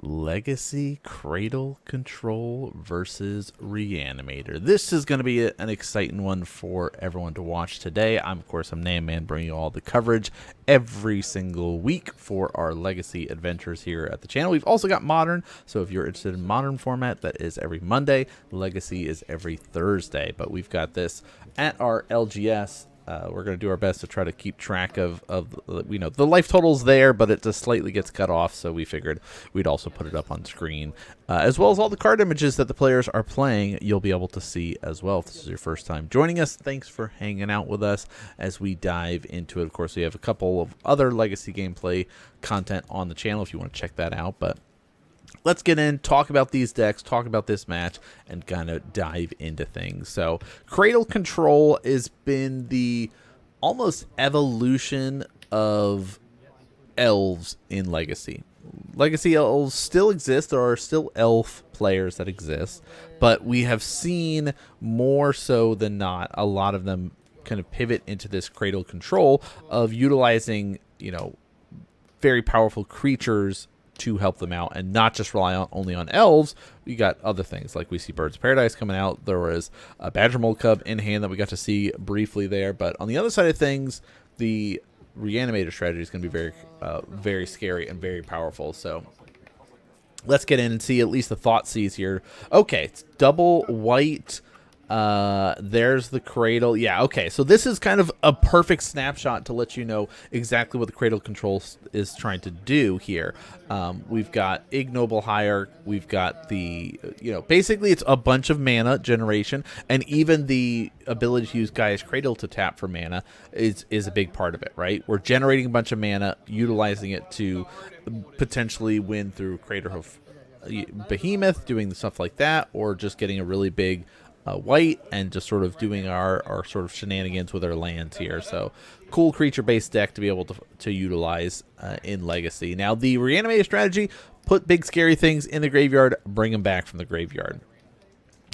Legacy Cradle Control versus Reanimator. This is going to be an exciting one for everyone to watch today. Of course, I'm NanMans, bringing you all the coverage every single week for our Legacy adventures here at the channel. We've also got Modern, so if you're interested in Modern format, that is every Monday. Legacy is every Thursday, but we've got this at our LGS. We're going to do our best to try to keep track of the life totals there, but it just slightly gets cut off, so we figured we'd also put it up on screen. As well as all the card images that the players are playing, you'll be able to see as well. If this is your first time joining us, thanks for hanging out with us as we dive into it. Of course, we have a couple of other Legacy gameplay content on the channel if you want to check that out, but let's get in, talk about these decks, talk about this match, and kind of dive into things. So, Cradle Control has been the almost evolution of elves in Legacy. Legacy elves still exist. There are still elf players that exist, but we have seen more so than not a lot of them kind of pivot into this Cradle Control of utilizing, very powerful creatures to help them out and not just rely only on elves. We got other things like we see Birds of Paradise coming out. There was a Badger Mole Cub in hand that we got to see briefly there, but on the other side of things, the Reanimator strategy is going to be very very scary and very powerful. So let's get in and see at least the thought sees here. Okay, it's double white. There's the Cradle. Yeah, okay, so this is kind of a perfect snapshot to let you know exactly what the Cradle Control is trying to do here. We've got Ignoble Hierarch, we've got the, basically it's a bunch of mana generation, and even the ability to use Gaia's Cradle to tap for mana is a big part of it, right? We're generating a bunch of mana, utilizing it to potentially win through Crater of Behemoth, doing stuff like that, or just getting a really big white and just sort of doing our sort of shenanigans with our lands here. So cool creature-based deck to be able to utilize in Legacy. Now, the Reanimator strategy, put big scary things in the graveyard, bring them back from the graveyard.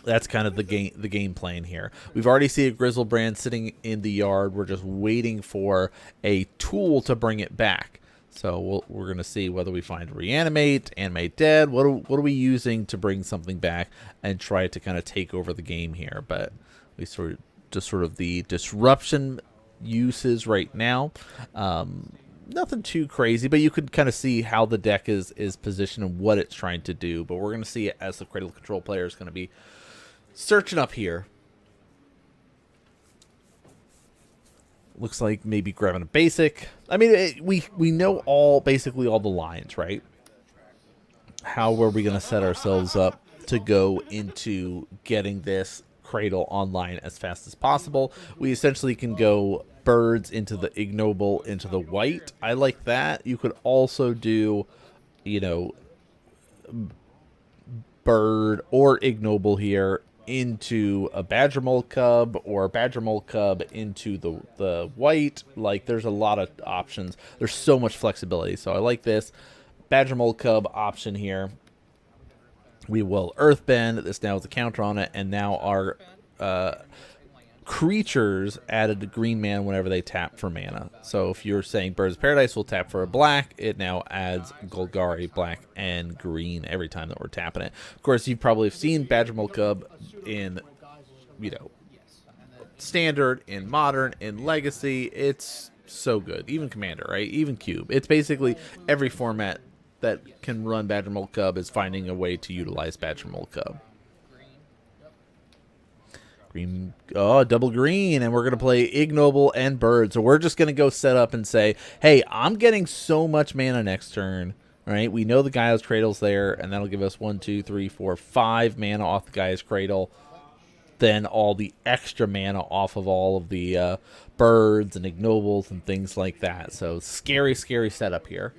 That's kind of the game plan here. We've already seen a Grizzlebrand sitting in the yard. We're just waiting for a tool to bring it back. So we're going to see whether we find Reanimate, Animate Dead. What are we using to bring something back and try to kind of take over the game here? But we sort of the disruption uses right now. Nothing too crazy, but you could kind of see how the deck is positioned and what it's trying to do. But we're going to see it as the Cradle Control player is going to be searching up here. Looks like maybe grabbing a basic. I mean, we know basically all the lines, right? How are we going to set ourselves up to go into getting this Cradle online as fast as possible? We essentially can go birds into the ignoble into the white. I like that. You could also do, bird or ignoble here into a Badger Mole Cub, or Badger Mole Cub into the white. Like, there's a lot of options. There's so much flexibility. So I like this Badger Mole Cub option here. We will Earthbend. This now is a counter on it, and now our creatures added a green mana whenever they tap for mana. So if you're saying Birds of Paradise will tap for a black, it now adds Golgari black and green every time that we're tapping it. Of course, you probably have seen Badger Mole Cub in, Standard, in Modern, in Legacy. It's so good. Even Commander, right? Even Cube. It's basically every format that can run Badger Mole Cub is finding a way to utilize Badger Mole Cub. Green, double green, and we're going to play Ignoble and Bird. So we're just going to go set up and say, hey, I'm getting so much mana next turn, right? We know the Gaia's Cradle's there, and that'll give us 1, 2, 3, 4, 5 mana off the Gaia's Cradle. Then all the extra mana off of all of the birds and ignobles and things like that. So scary, scary setup here.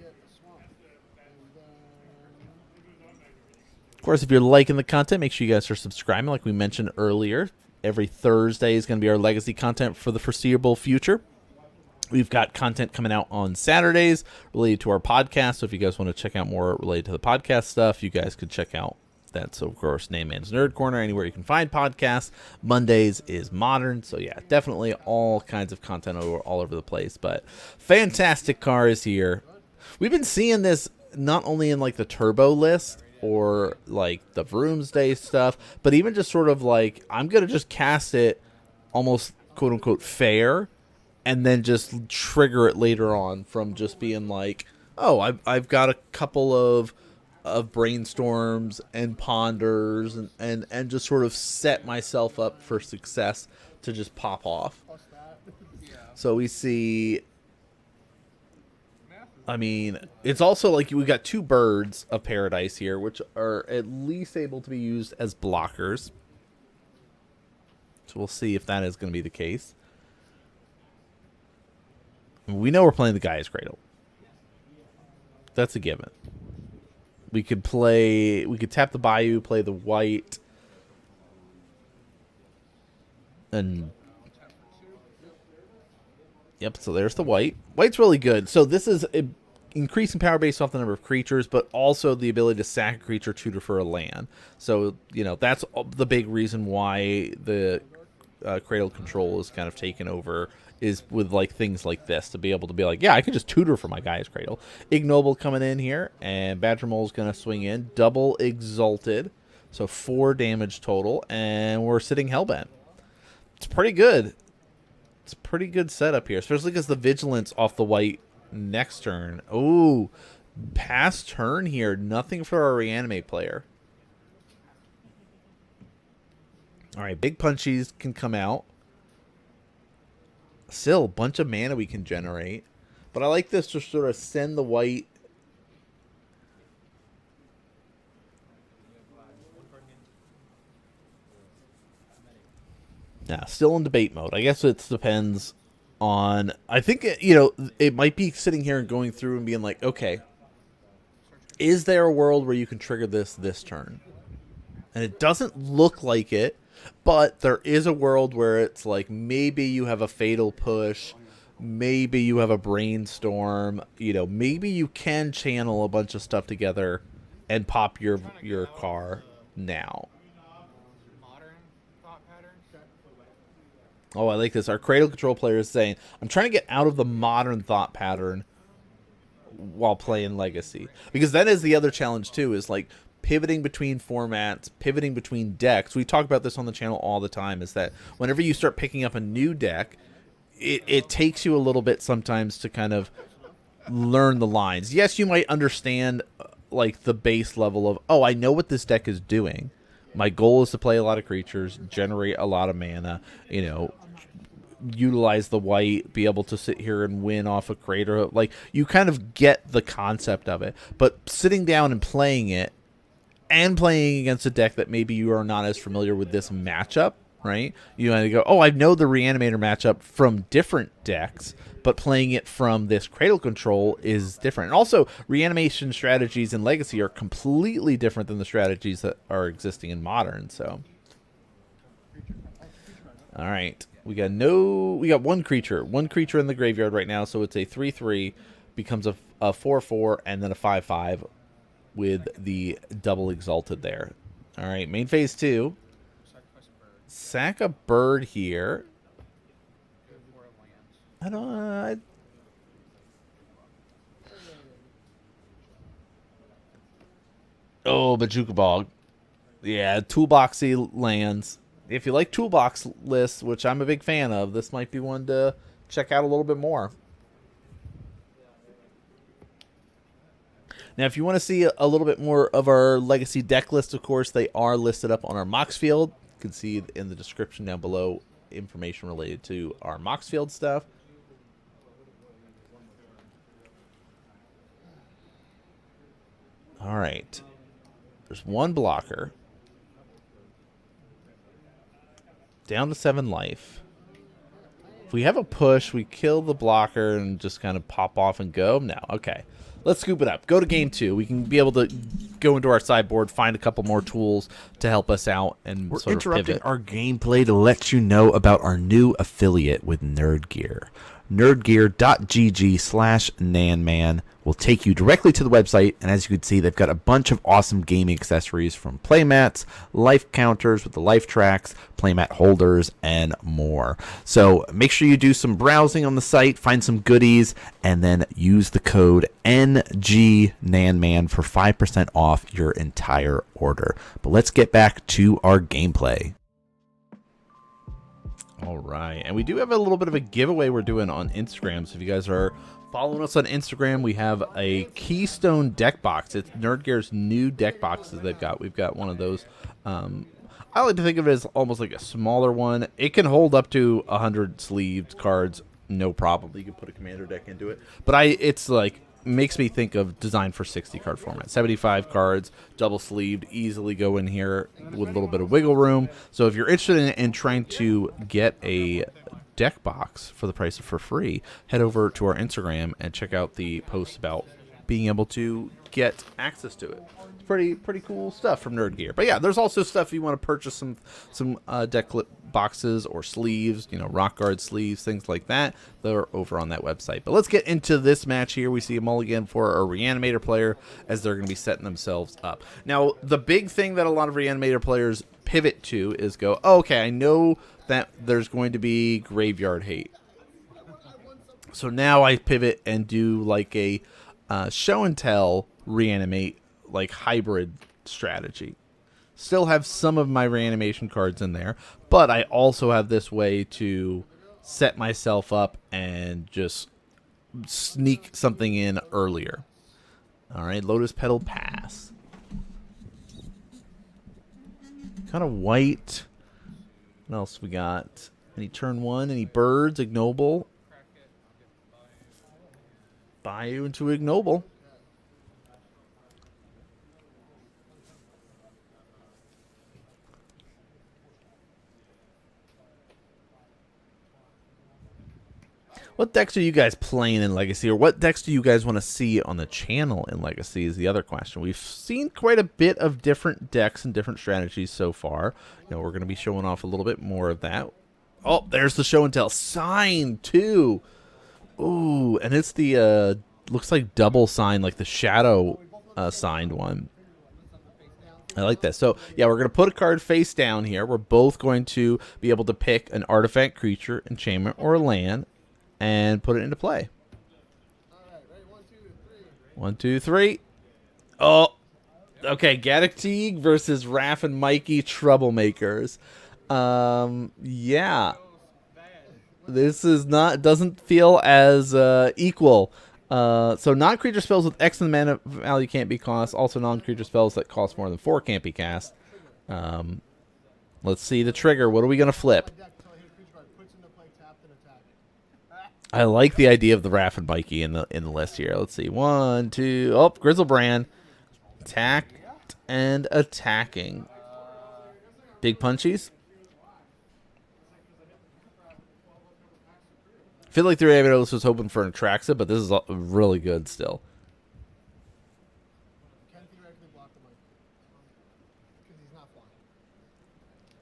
Of course, if you're liking the content, make sure you guys are subscribing like we mentioned earlier. Every Thursday is going to be our Legacy content for the foreseeable future. We've got content coming out on Saturdays related to our podcast. So if you guys want to check out more related to the podcast stuff, you guys could check out that. So, of course, NanMans Nerd Corner, anywhere you can find podcasts. Mondays is Modern. So, yeah, definitely all kinds of content all over the place. But fantastic cars here. We've been seeing this not only in like the turbo list or like the Vroomsday stuff, but even just sort of like I'm gonna just cast it almost quote unquote fair, and then just trigger it later on from just being like, oh, I've got a couple of brainstorms and ponders and just sort of set myself up for success to just pop off. So we see, I mean, it's also like we got 2 birds of paradise here, which are at least able to be used as blockers. So we'll see if that is going to be the case. We know we're playing the Gaia's Cradle. That's a given. We could tap the Bayou, play the white, and yep, so there's the white. White's really good. So this is increasing power based off the number of creatures, but also the ability to sack a creature, tutor for a land. So, you know, that's the big reason why the Cradle Control is kind of taken over, is with like things like this, to be able to be like, yeah, I can just tutor for my Gaia's Cradle. Ignoble coming in here, and Badger Mole's going to swing in. Double Exalted, so 4 damage total, and we're sitting Hellbent. It's pretty good. It's a pretty good setup here, especially because the Vigilance off the white next turn. Oh, past turn here. Nothing for our Reanimate player. All right, big punchies can come out. Still, a bunch of mana we can generate. But I like this to sort of send the white. Yeah, still in debate mode. I guess it depends on... I think, you know, it might be sitting here and going through and being like, okay, is there a world where you can trigger this turn? And it doesn't look like it, but there is a world where it's like maybe you have a Fatal Push, maybe you have a Brainstorm, you know, maybe you can channel a bunch of stuff together and pop your car now. Oh, I like this. Our Cradle Control player is saying, I'm trying to get out of the modern thought pattern while playing Legacy. Because that is the other challenge, too, is like pivoting between formats, pivoting between decks. We talk about this on the channel all the time, is that whenever you start picking up a new deck, it takes you a little bit sometimes to kind of learn the lines. Yes, you might understand like the base level of, oh, I know what this deck is doing. My goal is to play a lot of creatures, generate a lot of mana, you know, utilize the white, be able to sit here and win off a Crater. Like, you kind of get the concept of it. But sitting down and playing it, and playing against a deck that maybe you are not as familiar with this matchup, right? You want to go, oh, I know the Reanimator matchup from different decks, but playing it from this Cradle Control is different. And also, reanimation strategies in Legacy are completely different than the strategies that are existing in Modern. So, all right, we got one creature in the graveyard right now. So it's a 3/3, becomes a 4/4, and then a 5/5 with the double exalted there. All right, main phase 2. Sack a bird here. Oh, Bajuka Bog. Yeah, toolboxy lands. If you like toolbox lists, which I'm a big fan of, this might be one to check out a little bit more. Now, if you want to see a little bit more of our Legacy deck list, of course, they are listed up on our Moxfield. You can see in the description down below information related to our Moxfield stuff. All right. There's one blocker. Down to 7 life. If we have a push, we kill the blocker and just kind of pop off and go. No, okay. Let's scoop it up. Go to game 2. We can be able to go into our sideboard, find a couple more tools to help us out, and we're sort of interrupting pivot our gameplay to let you know about our new affiliate with Nerd Gear. nerdgear.gg/nanman will take you directly to the website, and as you can see, they've got a bunch of awesome gaming accessories from playmats, life counters with the life tracks, playmat holders, and more. So make sure you do some browsing on the site, find some goodies, and then use the code NGNanman for 5% off your entire order. But let's get back to our gameplay. All right, and we do have a little bit of a giveaway we're doing on Instagram. So if you guys are following us on Instagram, we have a Keystone deck box. It's NerdGear's new deck boxes they've got. We've got one of those. I like to think of it as almost like a smaller one. It can hold up to 100 sleeved cards, no problem. You can put a commander deck into it. But it's like makes me think of design for 60 card format. 75 cards, double sleeved, easily go in here with a little bit of wiggle room. So if you're interested in trying to get a deck box for the price of for free, head over to our Instagram and check out the post about being able to get access to it. It's pretty cool stuff from Nerd Gear. But yeah, there's also stuff if you want to purchase some deck boxes or sleeves, rock guard sleeves, things like that. They're over on that website. But let's get into this match here. We see a mulligan for a Reanimator player as they're going to be setting themselves up. Now, the big thing that a lot of Reanimator players pivot to is go, oh, okay, I know that there's going to be graveyard hate. So now I pivot and do like a show and tell reanimate like hybrid strategy. Still have some of my reanimation cards in there, but I also have this way to set myself up and just sneak something in earlier. All right, Lotus Petal pass. Kind of white. What else we got? Any turn one? Any birds? Ignoble. Bayou into Ignoble. What decks are you guys playing in Legacy, or what decks do you guys want to see on the channel in Legacy is the other question. We've seen quite a bit of different decks and different strategies so far. We're going to be showing off a little bit more of that. Oh, there's the show and tell. Sign, too. Ooh, and it's the, looks like double sign, like the shadow signed one. I like that. So, yeah, we're going to put a card face down here. We're both going to be able to pick an artifact, creature, enchantment, or land and put it into play. One, two, three. Oh, okay. Gaddock Teague versus Raph and Mikey Troublemakers. Yeah. This is doesn't feel as equal. So non-creature spells with X in the mana value can't be cast. Also non-creature spells that cost more than 4 can't be cast. Let's see the trigger. What are we going to flip? I like the idea of the Raph and Mikey in the list here. Let's see. 1, 2. Oh, Grizzlebrand. Attacked and attacking. Big punchies. I feel like the Reanimator was hoping for an Atraxa, but this is really good still.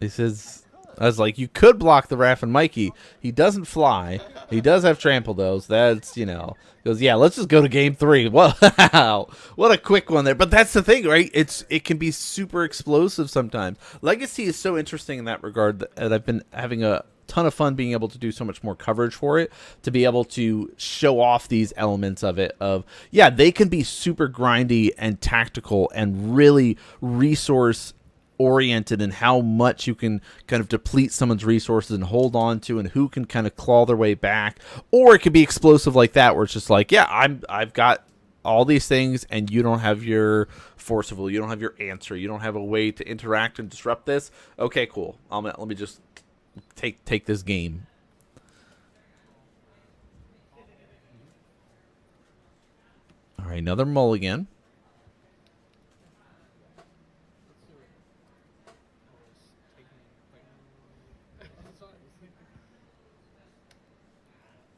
He says, I was like, you could block the Raph and Mikey. He doesn't fly. He does have trample, though. So that's, He goes, yeah, let's just go to game 3. Wow. What a quick one there. But that's the thing, right? It can be super explosive sometimes. Legacy is so interesting in that regard that I've been having a ton of fun being able to do so much more coverage for it, to be able to show off these elements of it yeah, they can be super grindy and tactical and really resource oriented in how much you can kind of deplete someone's resources and hold on to, and who can kind of claw their way back. Or it could be explosive like that, where it's just like, yeah, I've got all these things and you don't have your force of will, you don't have your answer, you don't have a way to interact and disrupt this. Okay, cool. Let me just take this game. All right, another mulligan.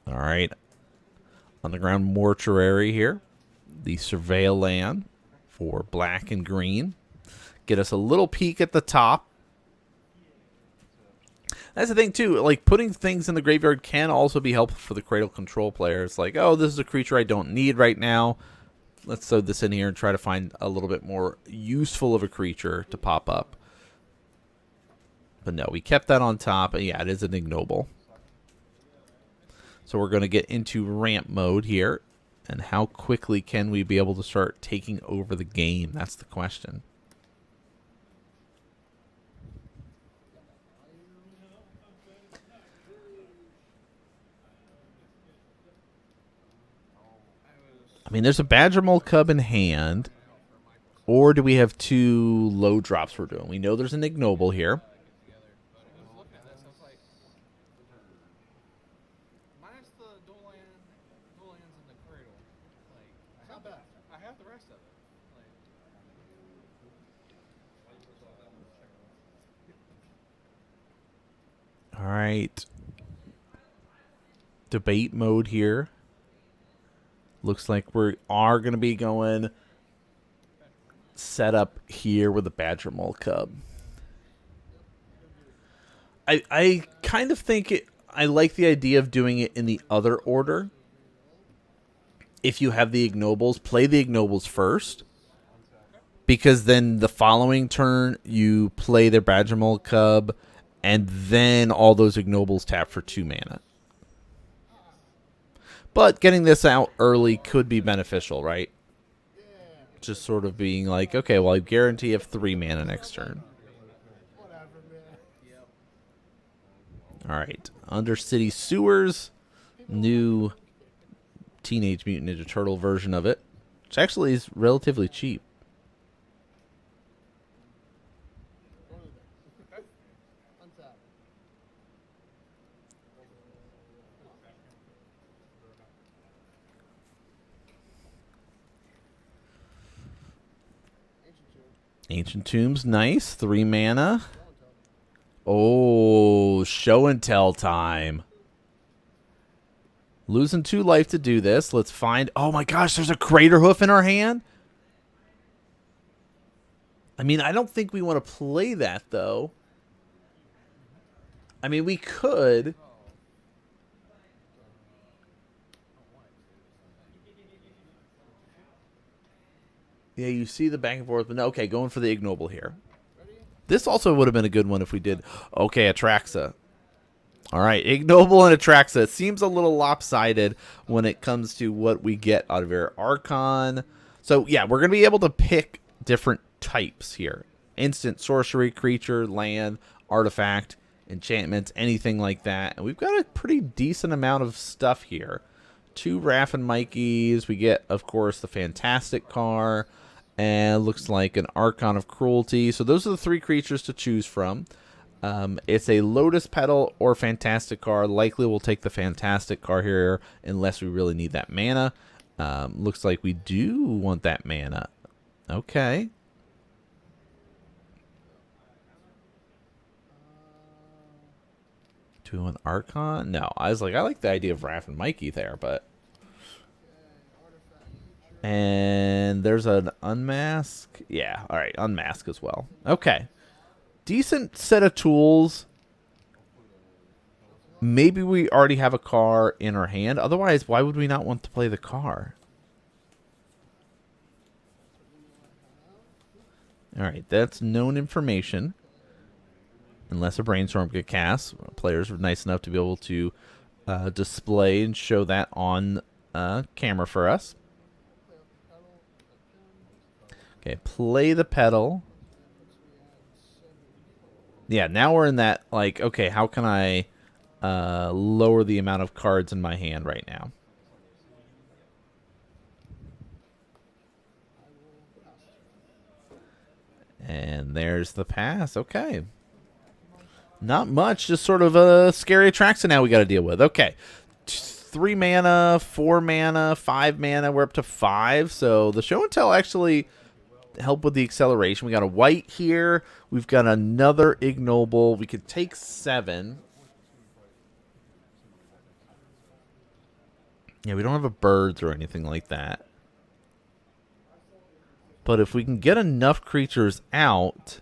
All right. Underground Mortuary here. The Surveil land for black and green. Get us a little peek at the top. That's the thing too. Like putting things in the graveyard can also be helpful for the Cradle Control players. Like, oh, this is a creature I don't need right now. Let's throw this in here and try to find a little bit more useful of a creature to pop up. But no, we kept that on top. And yeah, it is an ignoble. So we're going to get into ramp mode here. And how quickly can we be able to start taking over the game? That's the question. I mean, there's a Badger Mole Cub in hand. Or do we have 2 low drops we're doing? We know there's an ignoble here. All right. Debate mode here. Looks like we are going to be going set up here with the Badger Mole Cub. I kind of think I like the idea of doing it in the other order. If you have the ignobles, play the ignobles first. Because then the following turn, you play their Badger Mole Cub, and then all those ignobles tap for 2 mana. But getting this out early could be beneficial, right? Just sort of being like, okay, well, I guarantee you have 3 mana next turn. All right. Undercity Sewers. New Teenage Mutant Ninja Turtle version of it. Which actually is relatively cheap. Ancient Tombs, nice. 3 mana. Oh, show and tell time. Losing 2 life to do this. Let's find... Oh my gosh, there's a Crater Hoof in our hand? I mean, I don't think we want to play that, though. I mean, we could... Yeah, you see the back and forth, but no, okay, going for the ignoble here. This also would have been a good one if we did... Okay, Atraxa. All right, ignoble and Atraxa. It seems a little lopsided when it comes to what we get out of here. Archon. So, yeah, we're going to be able to pick different types here. Instant, sorcery, creature, land, artifact, enchantments, anything like that. And we've got a pretty decent amount of stuff here. 2 Raff and Mikeys. We get, of course, the Fantastic Car. And looks like an Archon of Cruelty. So those are the 3 creatures to choose from. It's a Lotus Petal or Fantastic Car. Likely we'll take the Fantastic Car here unless we really need that mana. Looks like we do want that mana. Okay. Do we want Archon? No, I was like, I like the idea of Raff and Mikey there, but... And there's an Unmask. Yeah, all right, Unmask as well. Okay. Decent set of tools. Maybe we already have a car in our hand. Otherwise, why would we not want to play the car? All right, that's known information. Unless a brainstorm get cast. Players are nice enough to be able to display and show that on camera for us. Okay, play the pedal. Yeah, now we're in that, like, okay, how can I lower the amount of cards in my hand right now? And there's the pass. Okay. Not much, just sort of a scary Atraxa now we got to deal with. Okay. 3 mana, 4 mana, 5 mana. We're up to 5. So the show and tell actually help with the acceleration. We got a white here. We've got another ignoble. We could take 7. Yeah, we don't have a birds or anything like that. But if we can get enough creatures out...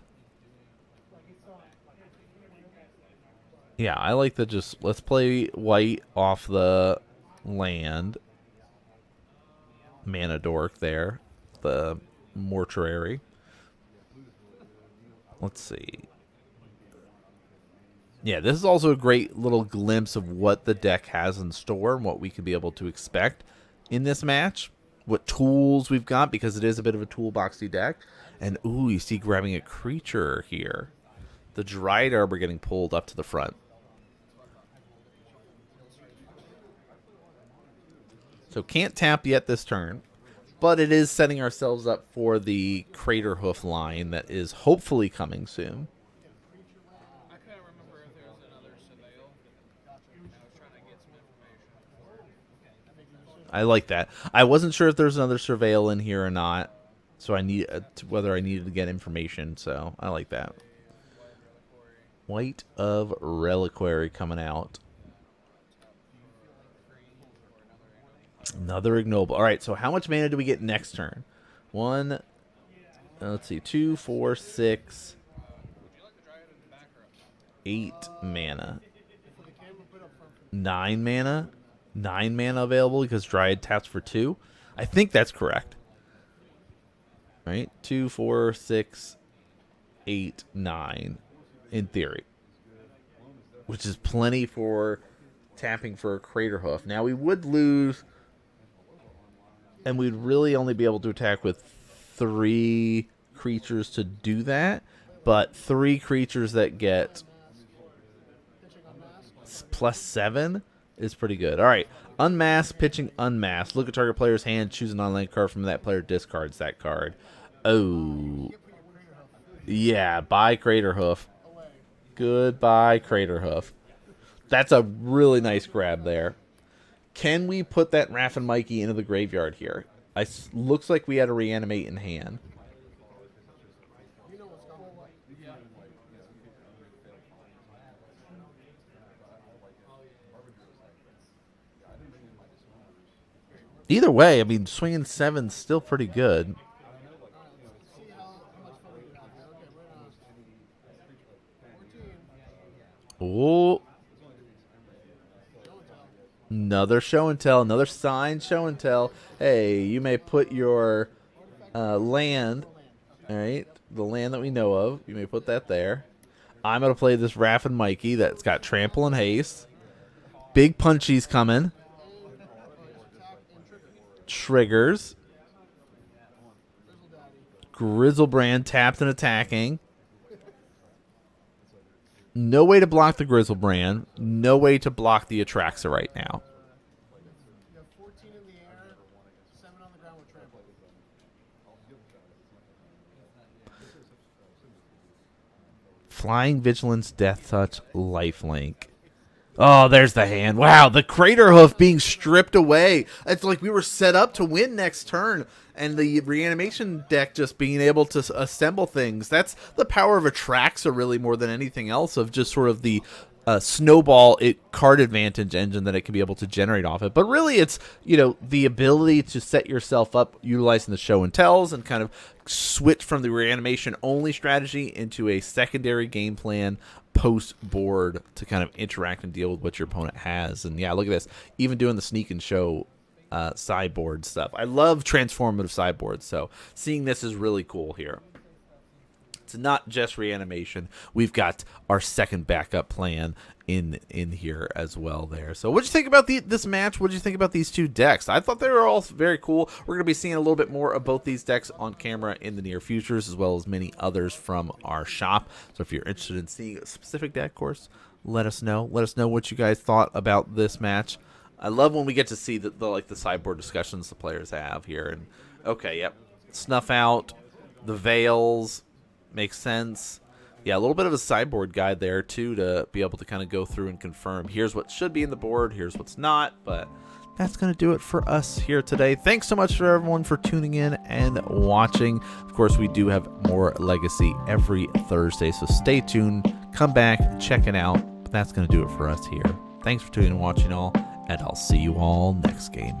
Yeah, I like to just, let's play white off the land. Mana dork there. The mortuary. Let's see. Yeah, this is also a great little glimpse of what the deck has in store and what we could be able to expect in this match. What tools we've got, because it is a bit of a toolboxy deck. And, ooh, you see grabbing a creature here. The Dryad Arbor getting pulled up to the front. So can't tap yet this turn. But it is setting ourselves up for the Crater Hoof line that is hopefully coming soon. I couldn't remember if there was another surveil. I was trying to get some information. I like that. I wasn't sure if there's another surveil in here or not, so I need whether I needed to get information. So I like that. White of Reliquary coming out. Another ignoble. All right, so how much mana do we get next turn? One, let's see, 2, 4, 6, 8 mana. 9 mana? 9 mana available because Dryad taps for 2? I think that's correct. All right, 2, 4, 6, 8, 9, in theory. Which is plenty for tapping for a Crater Hoof. Now, we would lose... And we'd really only be able to attack with 3 creatures to do that. But 3 creatures that get +7 is pretty good. All right. Unmask, pitching unmasked. Look at target player's hand. Choose an online card from that player. Discards that card. Oh. Yeah. Bye, Crater Hoof. Goodbye, Crater Hoof. That's a really nice grab there. Can we put that Raph and Mikey into the graveyard here? Looks like we had a reanimate in hand. Either way, I mean, swinging 7's still pretty good. Oh. Another show and tell, another signed show and tell. Hey, you may put your land, all right, the land that we know of, you may put that there. I'm going to play this Raph and Mikey that's got trample and haste. Big Punchy's coming. Triggers. Grizzlebrand tapped and attacking. No way to block the Grizzlebrand. No way to block the Atraxa right now. You have 14 in the air, 7 on the ground with trample. Flying Vigilance, Death Touch, Lifelink. Oh, there's the hand. Wow, the Crater Hoof being stripped away. It's like we were set up to win next turn, and the Reanimation deck just being able to assemble things. That's the power of Atraxa, really, more than anything else, of just sort of the snowball card advantage engine that it can be able to generate off it. But really, it's, you know, the ability to set yourself up utilizing the show and tells and kind of switch from the Reanimation only strategy into a secondary game plan post board to kind of interact and deal with what your opponent has. And yeah, look at this, even doing the sneak and show sideboard stuff. I love transformative sideboards, so seeing this is really cool here. It's not just Reanimation. We've got our second backup plan in here as well there. So what'd you think about this match? What'd you think about these two decks? I thought they were all very cool. We're going to be seeing a little bit more of both these decks on camera in the near futures, as well as many others from our shop. So if you're interested in seeing a specific deck, of course, let us know. Let us know what you guys thought about this match. I love when we get to see the sideboard discussions the players have here. And okay, yep, Snuff Out, the Veils. Makes sense. Yeah, a little bit of a sideboard guide there, too, to be able to kind of go through and confirm. Here's what should be in the board. Here's what's not. But that's going to do it for us here today. Thanks so much for everyone for tuning in and watching. Of course, we do have more Legacy every Thursday, so stay tuned. Come back, check it out. But that's going to do it for us here. Thanks for tuning and watching all, and I'll see you all next game.